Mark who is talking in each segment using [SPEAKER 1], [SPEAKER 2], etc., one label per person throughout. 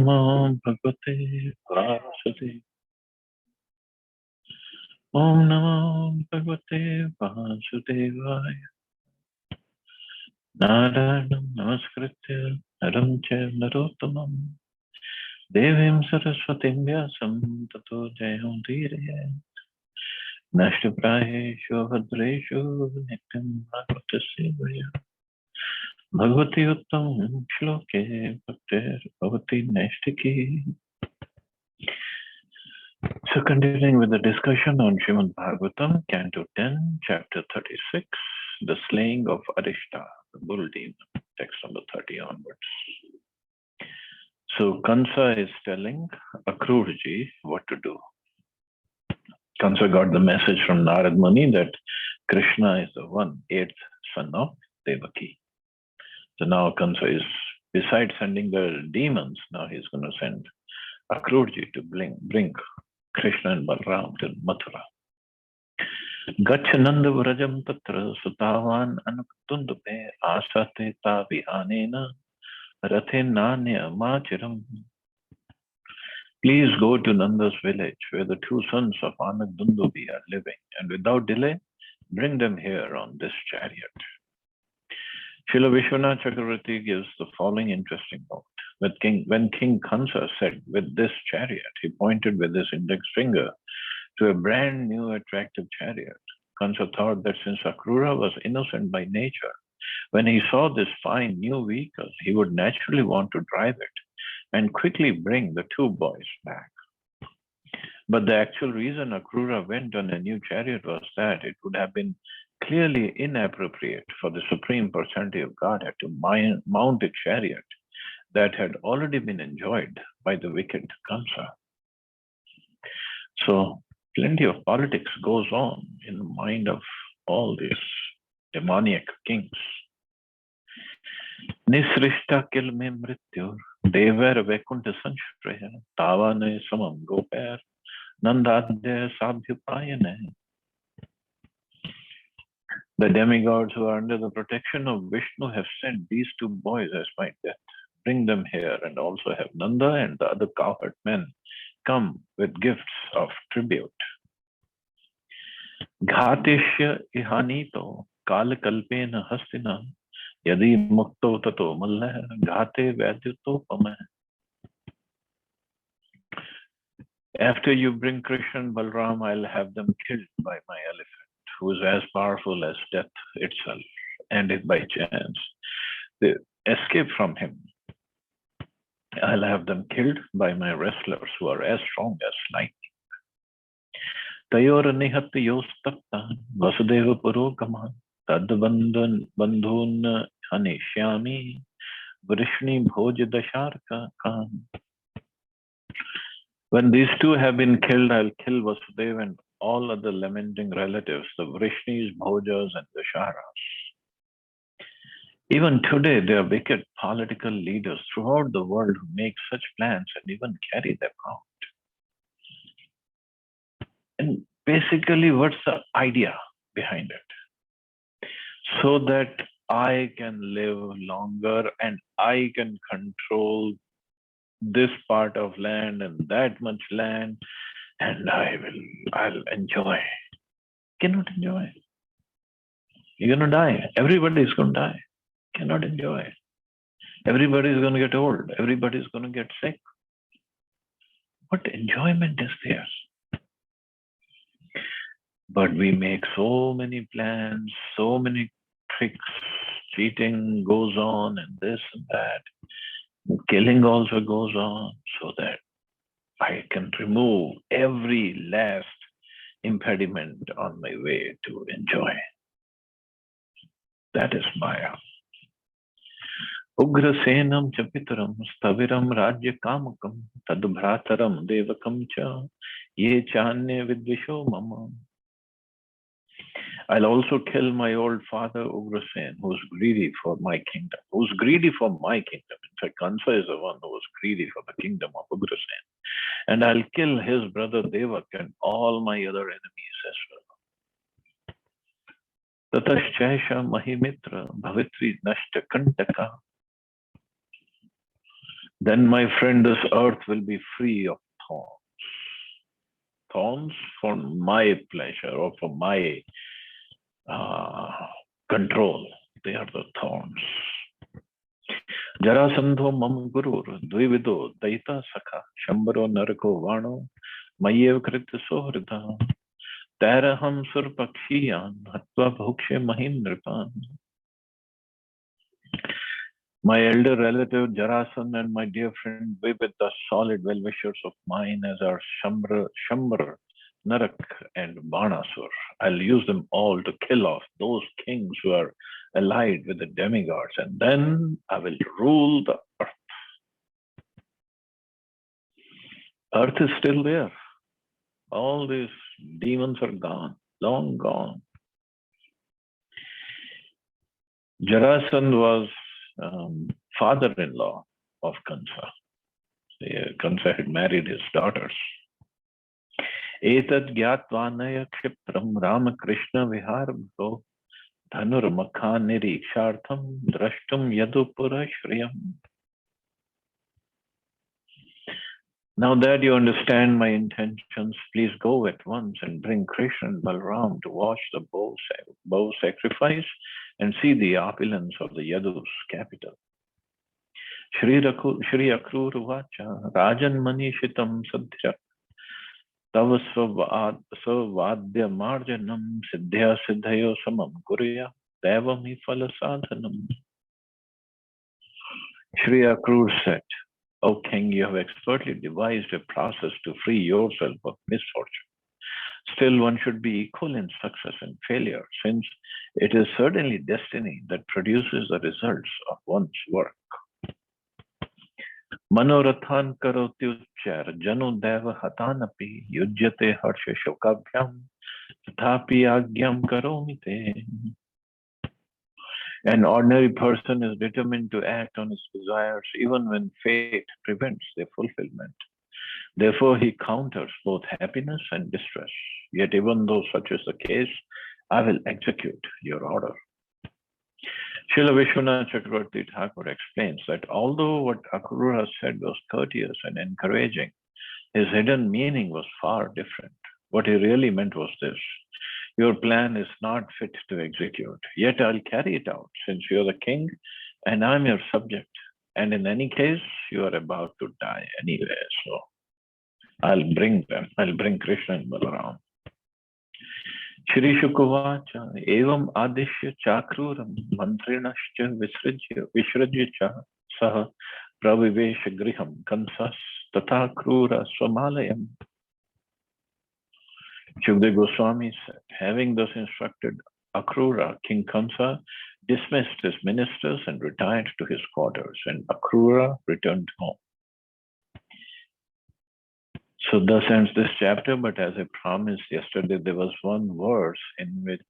[SPEAKER 1] Namo Bhagavate Vasudevaya. Om Namo Bhagavate Vasudevaya. Narayanam Namaskritya Naram Chaiva Narottamam Devim Saraswatim Vyasam Tato Jayam Dhiraya Nashtaprayeshu Bhadreshu Nityam Bhagavata Sevaya Bhagavati Uttam Shloke Bhaktir Bhavati Naistiki. So continuing with the discussion on Srimad Bhagavatam, Canto 10, Chapter 36, the slaying of Arishta, the bull demon, text number 30 onwards. So Kansa is telling Akruraji what to do. Kansa got the message from Narad Muni that Krishna is the eighth son of Devaki. So now Kansa is, besides sending the demons, now he's going to send Akruraji to bring Krishna and Balram to Mathura. Gachananda Vrajam Tatra Sutavan Anukundupe Asate Tavihanena Rathenanya Machiram. Please go to Nanda's village where the two sons of Anakdundubi are living, and without delay, bring them here on this chariot. Srila Vishwanath Chakravarti gives the following interesting note. When King Kansa said, with this chariot, he pointed with his index finger to a brand new attractive chariot. Kansa thought that since Akrura was innocent by nature, when he saw this fine new vehicle, he would naturally want to drive it and quickly bring the two boys back. But the actual reason Akrura went on a new chariot was that it would have been clearly inappropriate for the Supreme Personality of Godhead to mount a chariot that had already been enjoyed by the wicked Kansa. So plenty of politics goes on in the mind of all these demoniac kings. Nisrishta kilme mrityur dever vaikuntha sanshreya tavane samam goper nandadya sadhyupayane. The demigods who are under the protection of Vishnu have sent these two boys as my death. Bring them here and also have Nanda and the other cowherd men come with gifts of tribute. Ghatishya ihanito kalakalpena hastina yadi mukto tato mallah ghate vadyuto pamah. After you bring Krishna and Balram, I'll have them killed by my elephant, who is as powerful as death itself. And if by chance they escape from him, I'll have them killed by my wrestlers, who are as strong as lightning. Tayor nihat yostapta vasudeva purokaman tadbandhan bandhun hanishyami vrishni bhoj dasharka kan. When these two have been killed, I'll kill Vasudeva and all other lamenting relatives, the Vrishnis, Bhojas, and Dasharas. Even today, there are wicked political leaders throughout the world who make such plans and even carry them out. And basically, what's the idea behind it? So that I can live longer and I can control this part of land and that much land, and I'll enjoy. Cannot enjoy. You're gonna die. Everybody's gonna die. Cannot enjoy. Everybody's gonna get old. Everybody's gonna get sick. What enjoyment is there? But we make so many plans, so many tricks, cheating goes on, and this and that. Killing also goes on, so that I can remove every last impediment on my way to enjoy. That is Maya. Ugrasenam chapitaram staviram rajya kamakam tadbhrataram devakam cha ye chanye vidvisho mama. I'll also kill my old father Ugrasen, who's greedy for my kingdom. Who's greedy for my kingdom. In fact, Kansa is the one who was greedy for the kingdom of Ugrasen. And I'll kill his brother Devak and all my other enemies as well. Tataschesha mahimitra bhavitri nashta kantaka. then my friend, this earth will be free of thorns. Thorns for my pleasure or for my control. They are the thorns. Jarasandho mam gurur dvivido daita sakha shambaro narako vano mayev krita sohrita taraham surpakshiyan hatva bhukshe mahindripan. My elder relative Jarasan and my dear friend Vivit, the solid well-wishers of mine, as are Shambhar, Narak, and Banasur. I'll use them all to kill off those kings who are allied with the demigods, and then I will rule the earth. Earth is still there. All these demons are gone, long gone. Jarasandh was father-in-law of Kansa. Kansa had married his daughters. Etad gyatvanaya kshipram Ramakrishna viharabho dhanur makha nirikshartham drashtum yadupura shriyam. Now that you understand my intentions, please go at once and bring Krishna and Balram to watch the bow sacrifice and see the opulence of the Yadu's capital. Shri Akrur Vacha Rajan Manishitam Sadhya Tava Savadya Marjanam Siddhya Siddhayo Samam Kurya Devami Phala Sadhanam. Shri Akrur said, O king, you have expertly devised a process to free yourself of misfortune. Still, one should be equal in success and failure, since it is certainly destiny that produces the results of one's work. Manorathan karotyuchar janu deva hatanapi yujyate harsha shokabhyam tathapi agyam karomite. An ordinary person is determined to act on his desires even when fate prevents their fulfillment. Therefore, he counters both happiness and distress. Yet even though such is the case, I will execute your order. Srila Vishwanath Chakravarti Thakur explains that although what Akrura said was courteous and encouraging, his hidden meaning was far different. What he really meant was this: your plan is not fit to execute, yet I'll carry it out, since you're the king and I'm your subject. And in any case, you are about to die anyway, so I'll bring them. I'll bring Krishna and Balaram. Shri Shukavacha evam adishya chakruram mantrinascha vishrajya cha saha pravivesha griham kansas tatha krura swamalayam. Shukdev Goswami said, having thus instructed Akrura, King Kansa dismissed his ministers and retired to his quarters, and Akrura returned home. So thus ends this chapter, but as I promised yesterday, there was one verse in which,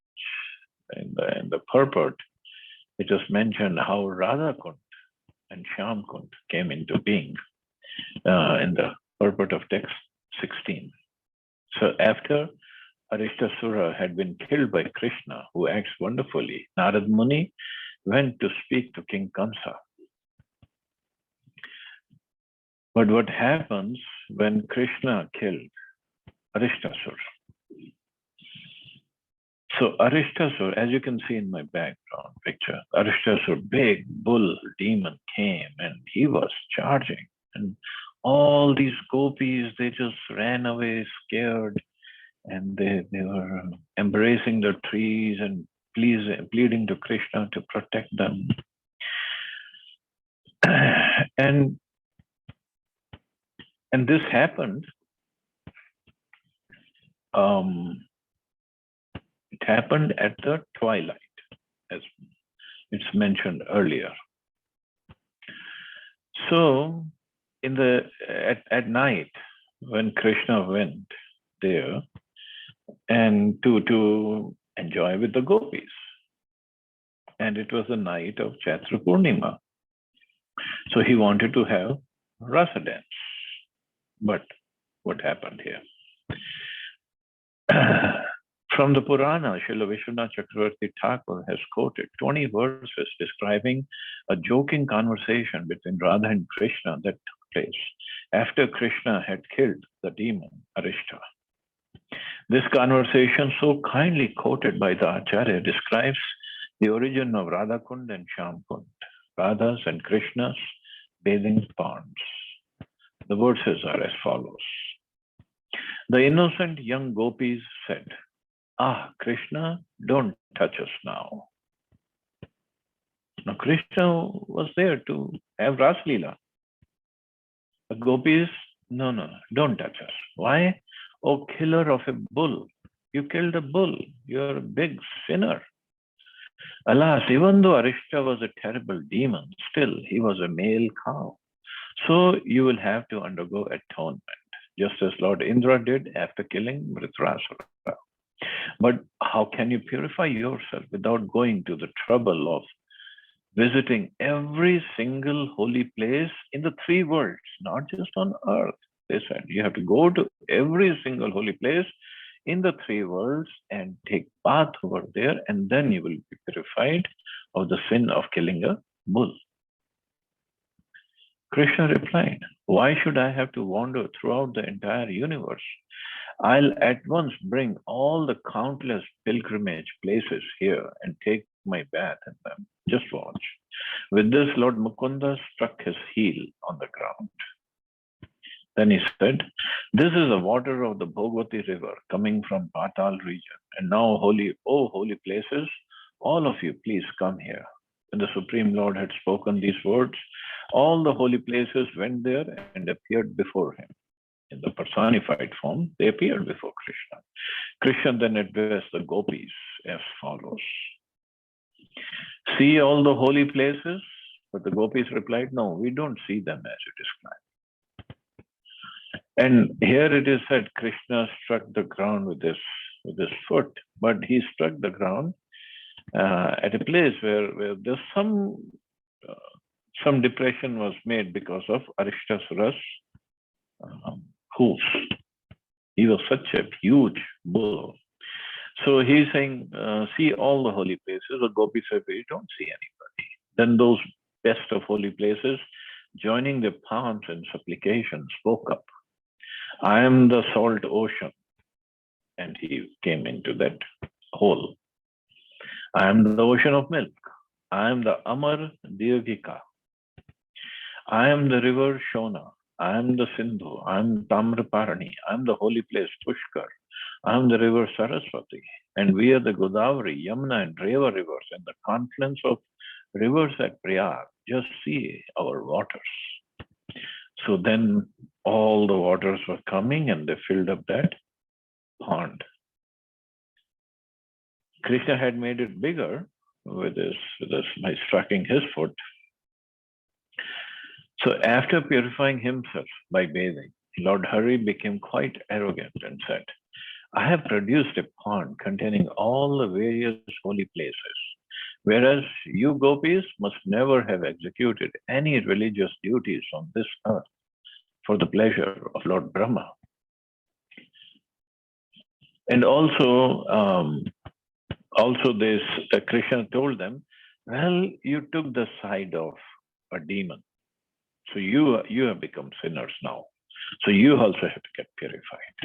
[SPEAKER 1] in the purport, it was mentioned how Radha Kund and Shyam Kund came into being in the purport of text 16. So after Arishtasura had been killed by Krishna, who acts wonderfully, Narad Muni went to speak to King Kansa. But what happens when Krishna killed Arishtasura? So Arishtasura, as you can see in my background picture, Arishtasura, big bull demon, came and he was charging. And all these gopis, they just ran away scared. And they were embracing the trees and pleading to Krishna to protect them. And this happened. It happened at the twilight, as it's mentioned earlier. So, at night, when Krishna went there, and to enjoy with the gopis, and it was the night of Chaitra Purnima, so he wanted to have rasa dance. But what happened here? From the Purana, Srila Vishwanath Chakravarti Thakur has quoted 20 verses describing a joking conversation between Radha and Krishna that took place after Krishna had killed the demon Arishta. This conversation, so kindly quoted by the Acharya, describes the origin of Radha Kund and Shyam Kund, Radha's and Krishna's bathing ponds. The verses are as follows. The innocent young gopis said, "Ah, Krishna, don't touch us now." Now, Krishna was there to have Ras Leela. The gopis, no, don't touch us. Why? Oh, killer of a bull. You killed a bull. You're a big sinner. Alas, even though Arishta was a terrible demon, still he was a male cow. So you will have to undergo atonement, just as Lord Indra did after killing Vritrasura. But how can you purify yourself without going to the trouble of visiting every single holy place in the three worlds, not just on earth? They said you have to go to every single holy place in the three worlds and take bath over there, and then you will be purified of the sin of killing a bull. Krishna replied, "Why should I have to wander throughout the entire universe? I'll at once bring all the countless pilgrimage places here and take my bath in them. Just watch." With this, Lord Mukunda struck his heel on the ground. Then he said, "This is the water of the Bhagwati river coming from Patal region. And now, holy places, all of you, please come here." When the Supreme Lord had spoken these words, all the holy places went there and appeared before him. In the personified form, they appeared before Krishna. Krishna then addressed the gopis as follows. "See all the holy places?" But the gopis replied, "No, we don't see them as you described." And here it is said Krishna struck the ground with his foot, but he struck the ground at a place where there's some depression was made because of Arishtasura's hooves. He was such a huge bull. So he's saying, "See all the holy places." The gopis said, "We don't see anybody." Then those best of holy places, joining their palms in supplication, spoke up. "I am the salt ocean." And he came into that hole. "I am the ocean of milk. I am the Amar Dirghika. I am the river Shona. I am the Sindhu. I am Tamraparani. I am the holy place Pushkar. I am the river Saraswati. And we are the Godavari, Yamuna, and Reva rivers, and the confluence of rivers at Prayag. Just see our waters." So then all the waters were coming and they filled up that pond. Krishna had made it bigger with this by striking his foot. So after purifying himself by bathing, Lord Hari became quite arrogant and said, "I have produced a pond containing all the various holy places, whereas you gopis must never have executed any religious duties on this earth for the pleasure of Lord Brahma." And also this Krishna told them, "Well, you took the side of a demon. So you have become sinners now. So you also have to get purified."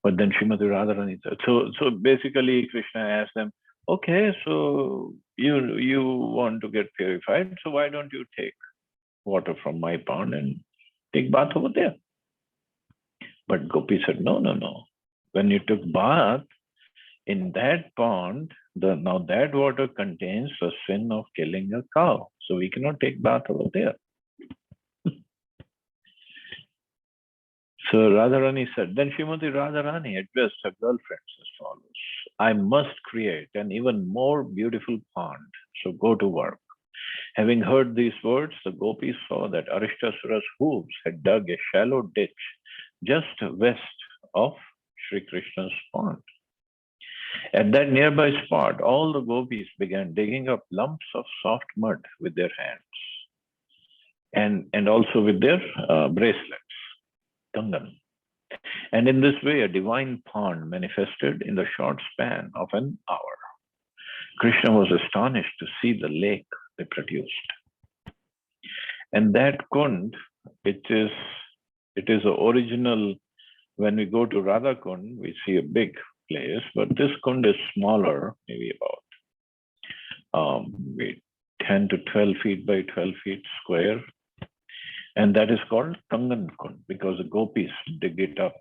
[SPEAKER 1] But then Srimati Radharani said, so basically Krishna asked them, "Okay, so you want to get purified, so why don't you take water from my pond and take bath over there?" But Gopi said, no. When you took bath in that pond, now that water contains the sin of killing a cow. So we cannot take bath over there. So Radharani said, then Srimati Radharani addressed her girlfriends as follows: "I must create an even more beautiful pond, so go to work." Having heard these words, the gopis saw that Arishtasura's hooves had dug a shallow ditch just west of Sri Krishna's pond. At that nearby spot, all the gopis began digging up lumps of soft mud with their hands and also with their bracelets, kangan. And in this way, a divine pond manifested in the short span of an hour. Krishna was astonished to see the lake they produced. And that kund, it is the original. When we go to Radha Kund, we see a big place, but this kund is smaller, maybe about 10 to 12 feet by 12 feet square. And that is called Kangan Kund because the gopis dug it up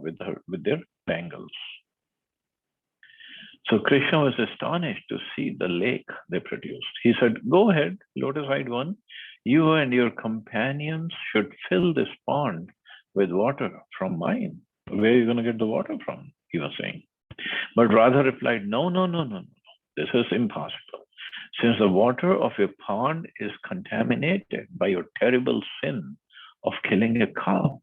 [SPEAKER 1] with their bangles. So Krishna was astonished to see the lake they produced. He said, "Go ahead, lotus-eyed one. You and your companions should fill this pond with water from mine." Where are you going to get the water from? He was saying. But Radha replied, "No, no, no, no, no. This is impossible. Since the water of your pond is contaminated by your terrible sin of killing a cow,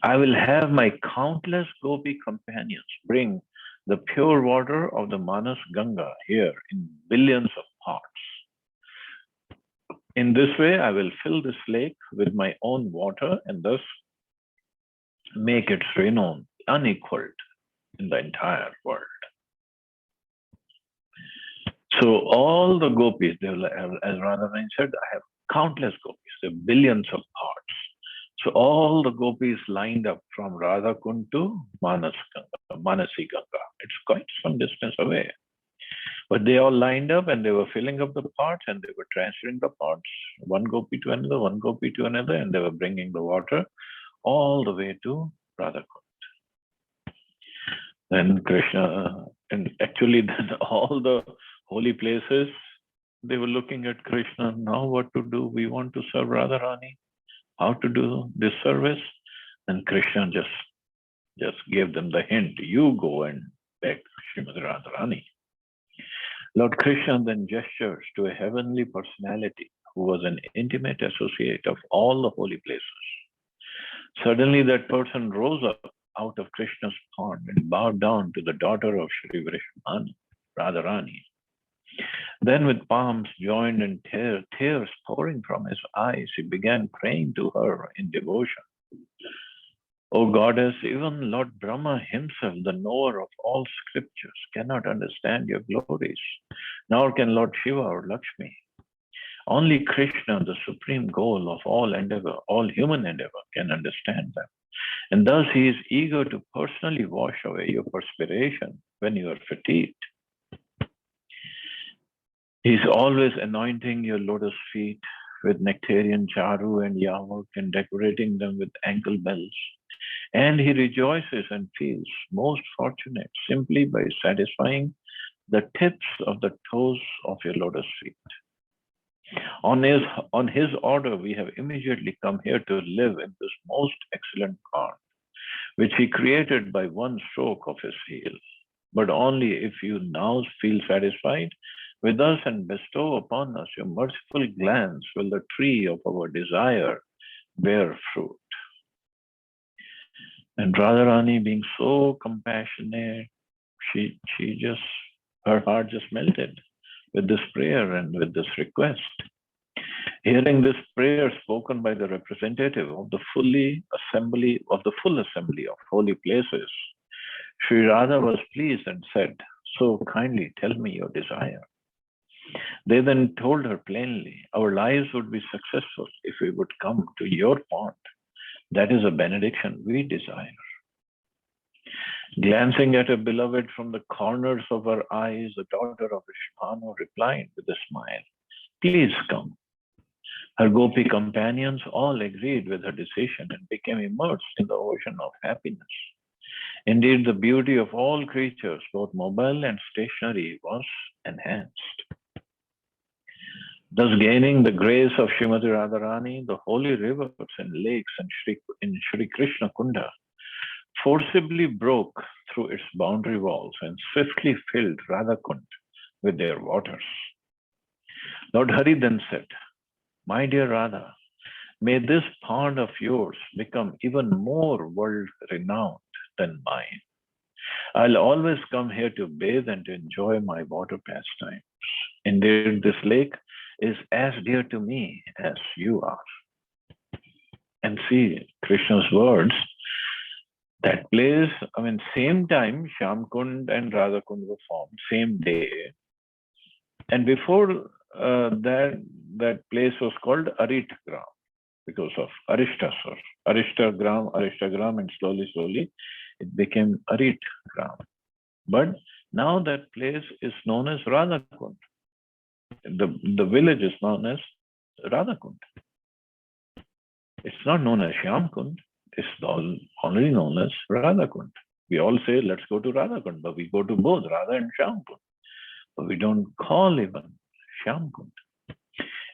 [SPEAKER 1] I will have my countless gopi companions bring the pure water of the Manas Ganga here in billions of pots. In this way, I will fill this lake with my own water and thus make its renown unequaled in the entire world." So all the gopis, they will have, as Radharani said, I have countless gopis, there are billions of pots. So all the gopis lined up from Radha Kund to Manasi Ganga. It's quite some distance away. But they all lined up and they were filling up the pots and they were transferring the pots, one gopi to another, one gopi to another, and they were bringing the water all the way to Radha Kund. Then Krishna, and actually then all the holy places, they were looking at Krishna, now what to do? We want to serve Radharani. How to do this service? And Krishna just gave them the hint. You go and beg Srimati Radharani. Lord Krishna then gestures to a heavenly personality who was an intimate associate of all the holy places. Suddenly that person rose up out of Krishna's pond and bowed down to the daughter of Shri Vrishmani, Radharani. Then with palms joined and tears pouring from his eyes, he began praying to her in devotion. O goddess, even Lord Brahma himself, the knower of all scriptures, cannot understand your glories, nor can Lord Shiva or Lakshmi. Only Krishna, the supreme goal of all endeavor, all human endeavor, can understand them. And thus he is eager to personally wash away your perspiration when you are fatigued. He is always anointing your lotus feet with nectarian charu and yamuk and decorating them with ankle bells. And he rejoices and feels most fortunate simply by satisfying the tips of the toes of your lotus feet. On his order, we have immediately come here to live in this most excellent pond, which he created by one stroke of his heel. But only if you now feel satisfied with us and bestow upon us your merciful glance will the tree of our desire bear fruit. And Radharani, being so compassionate, her heart just melted with this prayer and with this request. Hearing this prayer spoken by the representative of the full assembly of holy places, Sri Radha was pleased and said, "So kindly tell me your desire." They then told her plainly, "Our lives would be successful if we would come to your pond. That is a benediction we desire." Glancing at her beloved from the corners of her eyes, the daughter of Vishnu replied with a smile, "Please come." Her gopi companions all agreed with her decision and became immersed in the ocean of happiness. Indeed, the beauty of all creatures, both mobile and stationary, was enhanced. Thus, gaining the grace of Srimati Radharani, the holy rivers and lakes in Sri Krishna Kunda forcibly broke through its boundary walls and swiftly filled Radha Kund with their waters. Lord Hari then said, "My dear Radha, may this pond of yours become even more world-renowned than mine. I'll always come here to bathe and to enjoy my water pastimes. Indeed, this lake is as dear to me as you are." And see Krishna's words, That place, I mean, same time, Shamkund and Radhakund were formed, same day. And before that place was called Aritgram because of Arishtasur. Arishtagram, and slowly it became Aritgram. But now that place is known as Radhakund. The village is known as Radhakund. It's not known as Shyamkund. It's only known as Radhakund. We all say, let's go to Radhakund, but we go to both Radha and Shyamkund. But we don't call even Shyamkund.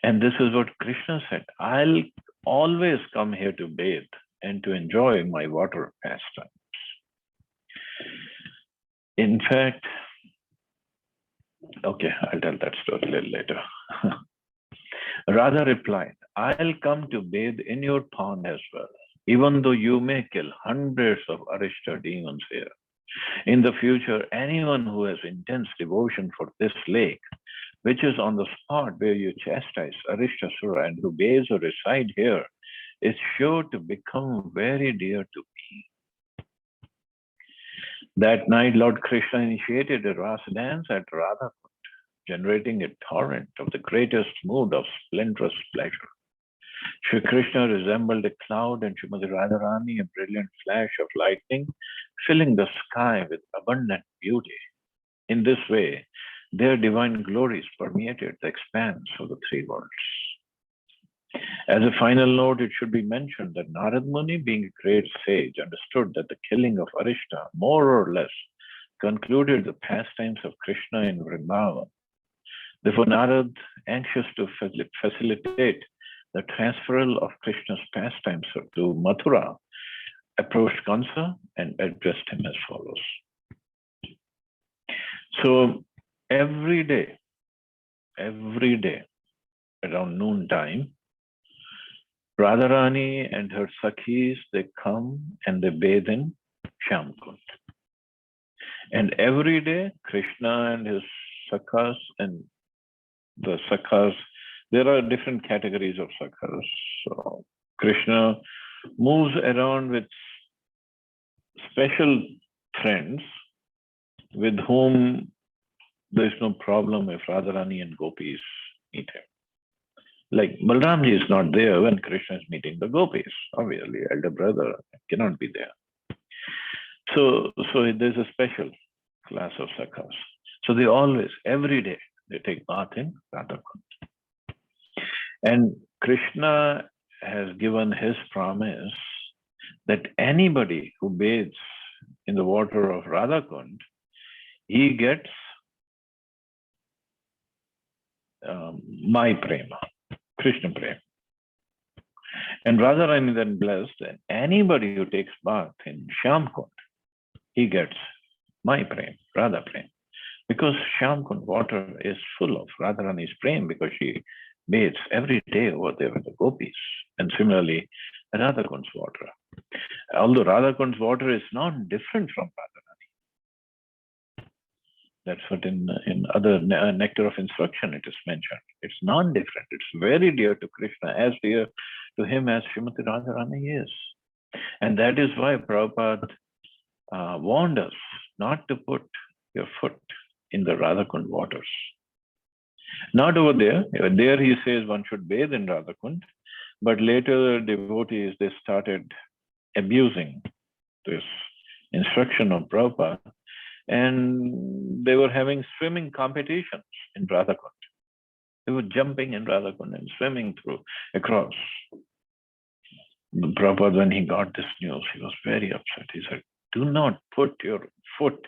[SPEAKER 1] And this is what Krishna said. I'll always come here to bathe and to enjoy my water pastimes. In fact, okay, I'll tell that story a little later. Radha replied, I'll come to bathe in your pond as well, even though you may kill hundreds of Arishta demons here. In the future, anyone who has intense devotion for this lake, which is on the spot where you chastise Arishtasura and who bathes or reside here, is sure to become very dear to me. That night, Lord Krishna initiated a Rasa dance at Radhakund, generating a torrent of the greatest mood of splendorous pleasure. Shri Krishna resembled a cloud and Srimati Radharani a brilliant flash of lightning, filling the sky with abundant beauty. In this way, their divine glories permeated the expanse of the three worlds. As a final note, it should be mentioned that Narad Muni, being a great sage, understood that the killing of Arishta more or less concluded the pastimes of Krishna in Vrindavan. Therefore, Narad, anxious to facilitate the transferal of Krishna's pastimes to Mathura, approached Kansa and addressed him as follows. So every day, around noontime, Radharani and her Sakhis, they come and they bathe in Shyamkund. And every day, Krishna and his Sakhas and the Sakhas, there are different categories of Sakhas. So Krishna moves around with special friends with whom there is no problem if Radharani and Gopis meet him. Like Balramji is not there when Krishna is meeting the Gopis. Obviously, elder brother cannot be there. So there's a special class of Sakhas. So they always, every day, they take bath in Radhakund. And Krishna has given his promise that anybody who bathes in the water of Radhakund, he gets my prema, Krishna prema. And Radharani then blessed that anybody who takes bath in Shyamkund, he gets my prema, Radha prema. Because Shyamkund water is full of Radharani's prema because she bathes every day over there with the gopis. And similarly, Radhakund's water. Although Radhakund's water is not different from Radharani. That's what in other nectar of instruction it is mentioned. It's non-different. It's very dear to Krishna, as dear to him as Srimati Radharani is. And that is why Prabhupada warned us not to put your foot in the Radhakund waters. Not over there. There he says one should bathe in Radhakund, but later devotees, they started abusing this instruction of Prabhupada, and they were having swimming competitions in Radhakund. They were jumping in Radhakund and swimming across. Prabhupada, when he got this news, he was very upset. He said, do not put your foot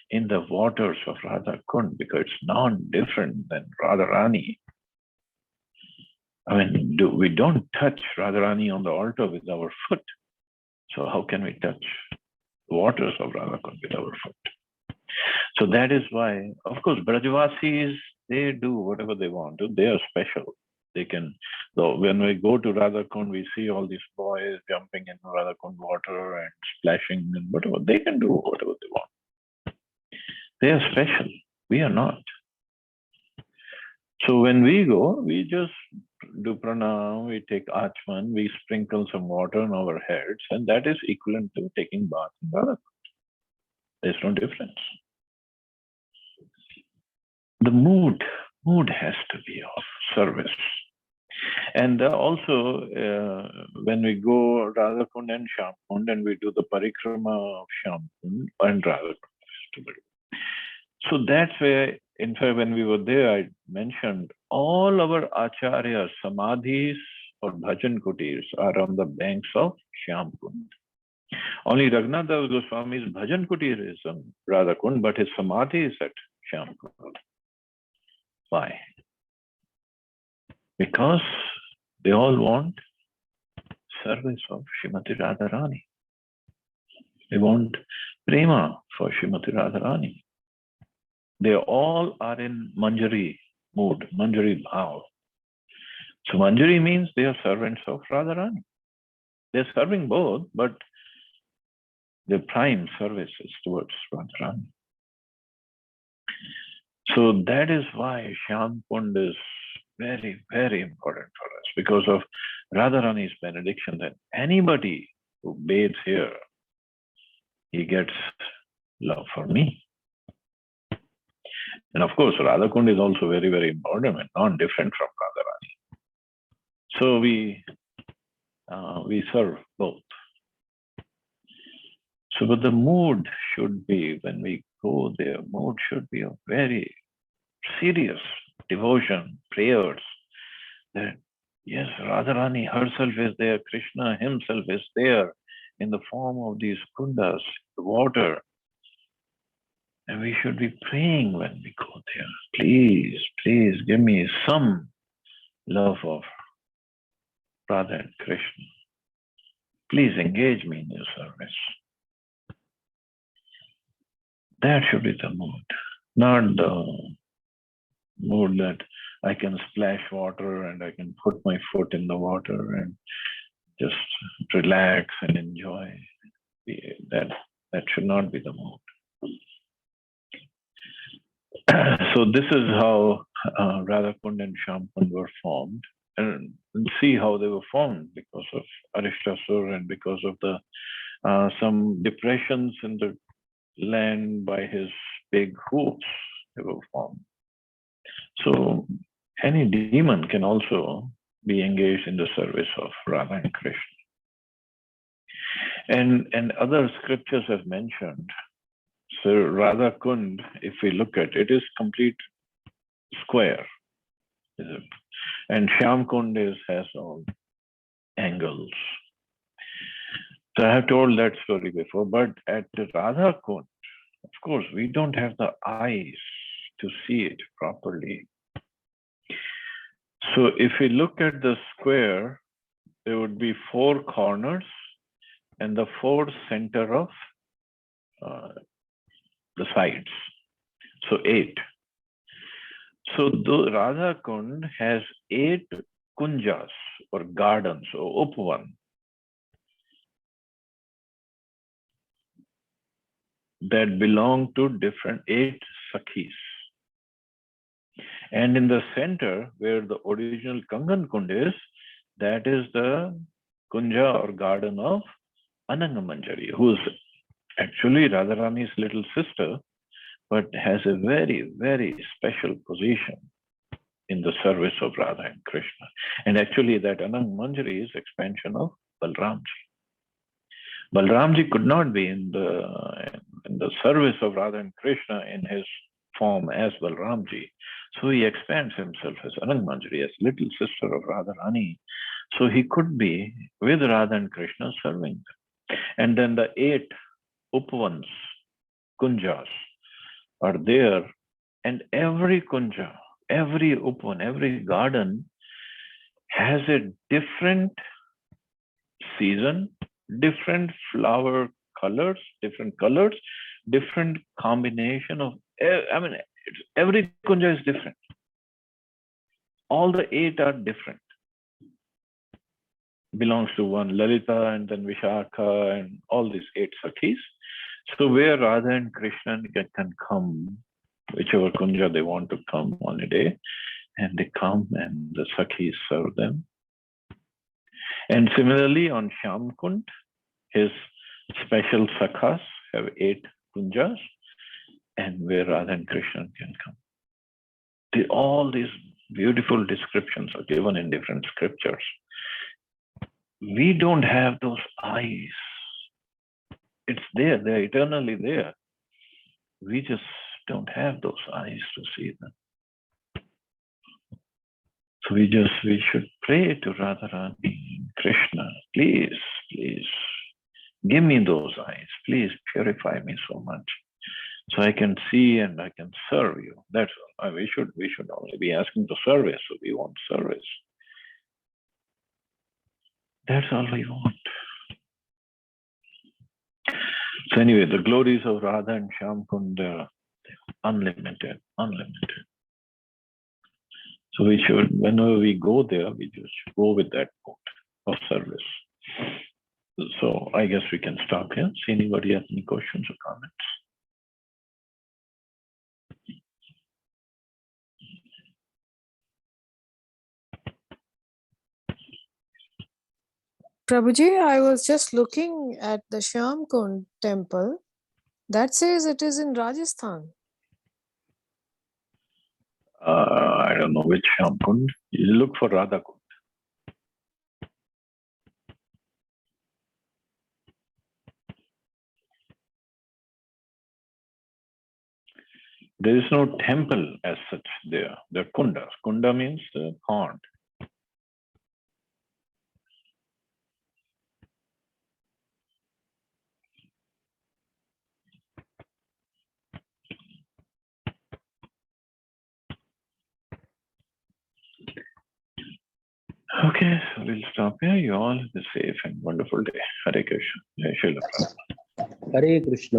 [SPEAKER 1] in the waters of Radhakund because it's non-different than Radharani. I mean, we don't touch Radharani on the altar with our foot. So how can we touch the waters of Radhakund with our foot? So that is why, of course, Brajavasis, they do whatever they want to. They are special. They can, though, when we go to Radhakund, we see all these boys jumping in Radhakund water and splashing and whatever. They can do whatever they want. They are special. We are not. So when we go, we just do pranam, we take achman, we sprinkle some water on our heads, and that is equivalent to taking bath in Radha. There's no difference. The mood has to be of service. And also, when we go Radhakund and Shyamkund, and we do the parikrama of Shyamkund and Radhakund. So that's where, in fact, when we were there, I mentioned all our acharyas, samadhis or bhajan kutirs are on the banks of Shyamkund. Only Raghunath Das Goswami's bhajan kutir is on Radhakund, but his samadhi is at Shyamkund. Why? Because they all want service of Srimati Radharani. They want prema for Srimati Radharani. They all are in Manjari mood, Manjari bhav. So Manjari means they are servants of Radharani. They're serving both, but their prime service is towards Radharani. So that is why Shyamkund is very, very important for us, because of Radharani's benediction that anybody who bathes here, he gets love for me. And of course, Radhakund is also very, very important and not different from Radharani. So we serve both. So, but the mood should be, when we go there, mood should be a very serious devotion, prayers. That yes, Radharani herself is there, Krishna himself is there in the form of these kundas, the water. And we should be praying when we go there. Please, please give me some love of Radha and Krishna. Please engage me in your service. That should be the mood, not the mood that I can splash water and I can put my foot in the water and just relax and enjoy. That should not be the mood. So this is how Radhakund and Shyamkund were formed, and see how they were formed because of Arishtasur and because of the some depressions in the land by his big hooves. They were formed. So any demon can also be engaged in the service of Radha and Krishna. And other scriptures have mentioned. So Radha Kund, if we look at it, is complete square. And Shyamkund has all angles. So I have told that story before, but at the Radha Kund, of course, we don't have the eyes to see it properly. So if we look at the square, there would be 4 corners and the 4 center of the sides. So 8. So the Radha Kund has 8 kunjas or gardens or upvan that belong to different 8 sakhis. And in the center, where the original Kangan Kund is, that is the kunja or garden of Ananga Manjari, who is actually Radharani's little sister, but has a very, very special position in the service of Radha and Krishna. And actually that Ananga Manjari is expansion of Balramji. Balramji could not be in the service of Radha and Krishna in his form as Balramji. So he expands himself as Ananga Manjari, as little sister of Radharani. So he could be with Radha and Krishna serving them. And then the 8 upvans, kunjas, are there. And every kunja, every upvan, every garden has a different season, different flower colors, different combination of, I mean, every kunja is different. All the 8 are different. Belongs to one Lalita and then Vishakha and all these 8 sakhis. So where Radha and Krishna can come, whichever kunja they want to come on a day, and they come and the Sakhis serve them. And similarly on Shyamkund, his special Sakhas have 8 kunjas, and where Radha and Krishna can come. All these beautiful descriptions are given in different scriptures. We don't have those eyes. It's there, they're eternally there. We just don't have those eyes to see them. So we should pray to Radharani, Krishna, please, please, give me those eyes. Please purify me so much, so I can see and I can serve you. That's all. We should only be asking for service, so we want service. That's all we want. So anyway, the glories of Radha and Shyamkund are unlimited, unlimited. So we should, whenever we go there, we just go with that mood of service. So I guess we can stop here. See anybody has any questions or comments?
[SPEAKER 2] Prabhuji, I was just looking at the Shyamkund temple. That says it is in Rajasthan.
[SPEAKER 1] I don't know which Shyamkund. You look for Radhakund. There is no temple as such there. There are kundas. Kunda means pond. Okay, so we'll stop here. You all have a safe and wonderful day. Hare Krishna. Jai Srila Prabhupada.
[SPEAKER 3] Hare Krishna.